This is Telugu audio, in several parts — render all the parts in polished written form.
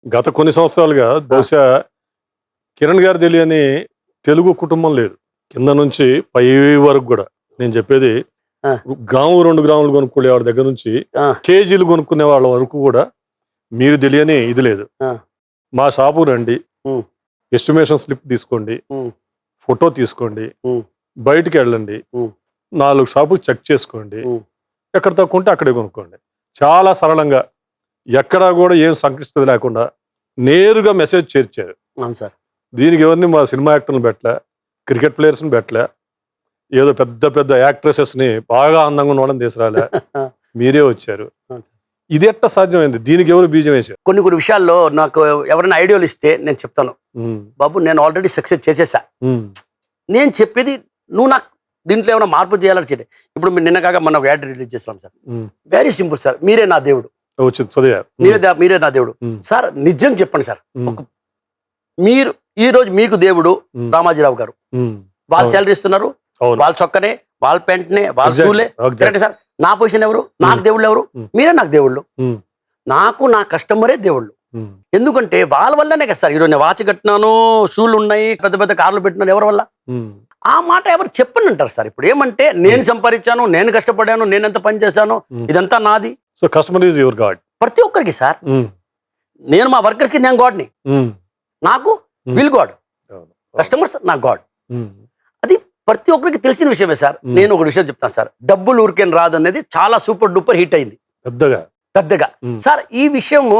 గత కొన్ని సంవత్సరాలుగా బహుశా కిరణ్ గారు తెలియని తెలుగు కుటుంబం లేదు. కింద నుంచి పై వరకు కూడా. నేను చెప్పేది ఆ. గ్రాము 2 గ్రాములు కొనుక్కునే వాళ్ళ దగ్గర నుంచి ఆ. కేజీలు కొనుక్కునే వాళ్ళ వరకు కూడా మీరు తెలియని ఇది లేదు. ఆ. మా షాపు రండి, ఉమ్. ఎస్టిమేషన్ స్లిప్ తీసుకోండి, ఉమ్. ఫోటో తీసుకోండి, ఉమ్. బయటికి వెళ్ళండి, ఉమ్. 4 షాపులు చెక్ చేసుకోండి, ఉమ్. ఎక్కడ తక్కువ ఉంటే అక్కడే కొనుక్కోండి. చాలా సరళంగా, ఎక్కడా కూడా ఏం సంక్లిష్టత లేకుండా నేరుగా మెసేజ్ చేర్చారు. అవును సార్. దీనికి ఎవరిని మా సినిమా యాక్టర్లు పెట్టలే, క్రికెట్ ప్లేయర్స్ని పెట్టలే, ఏదో పెద్ద పెద్ద యాక్ట్రెసెస్ని బాగా అందంగా ఉన్న వాళ్ళని తీసుకురాలే, మీరే వచ్చారు. అవును సార్. ఇది ఎట్లా సాధ్యమైంది? దీనికి ఎవరు బీజం వేశారు? కొన్ని కొన్ని విషయాల్లో నాకు ఎవరైనా ఐడియాలు ఇస్తే నేను చెప్తాను, బాబు నేను ఆల్రెడీ సక్సెస్ చేసేసా, నేను చెప్పేది నువ్వు నాకు దీంట్లో ఏమైనా మార్పు చేయాలని చెప్పి. ఇప్పుడు మీరు నిన్న కాక మన ఒక యాడ్ రిలీజ్ చేస్తాం సార్. వెరీ సింపుల్ సార్, మీరే నా దేవుడు, వచ్చింది చదివా, మీరే నా దేవుడు సార్. నిజం చెప్పండి సార్, మీరు ఈ రోజు మీకు దేవుడు రామాజీరావు గారు, వాళ్ళు శాలరీ ఇస్తున్నారు, వాళ్ళ చొక్కనే, వాళ్ళ పెంటనే, వాళ్ళ షూలే, కరెక్ట్ సార్. నా పొజిషన్ ఎవరు? నాకు దేవుళ్ళు ఎవరు? మీరే నాకు దేవుళ్ళు. నాకు నా కస్టమరే దేవుళ్ళు. ఎందుకంటే వాళ్ళ వల్లనే కదా సార్ ఈరోజు నేను వాచ్ కట్టినాను, షూలు ఉన్నాయి, పెద్ద పెద్ద కార్లు పెట్టినాను. ఎవరి వల్ల? ఆ మాట ఎవరు చెప్పండి అంటారు సార్. ఇప్పుడు ఏమంటే నేను సంపాదించాను, నేను కష్టపడాను, నేను ఎంత పని చేశాను, ఇదంతా నాది. So customer is your God. ప్రతి ఒక్కరికి సార్. నేను మా వర్కర్స్ కి నేను గాడ్ని, నాకు విల్ గాడ్, కస్టమర్స్ నా గాడ్. అది ప్రతి ఒక్కరికి తెలిసిన విషయమే సార్. నేను ఒక విషయం చెప్తాను సార్, డబ్బులు ఊరికేం రాదు అనేది చాలా సూపర్ డూపర్ హిట్ అయింది పెద్దగా సార్. ఈ విషయము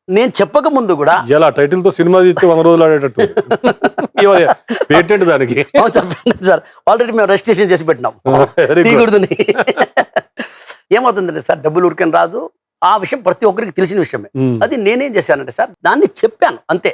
నేను చెప్పక ముందు కూడా ఎలా టైటిల్ తో సినిమా తీస్తే 100 రోజులు ఆడేటట్టు పేటెంట్ దానికి సార్ ఆల్రెడీ మేము రిజిస్ట్రేషన్ చేసి పెట్టినాం, తీయకూడదని. ఏమవుతుందంటే సార్, డబ్బులు ఊరికేం రాదు, ఆ విషయం ప్రతి ఒక్కరికి తెలిసిన విషయమే. అది నేనేం చేశానంటే సార్, దాన్ని చెప్పాను అంతే.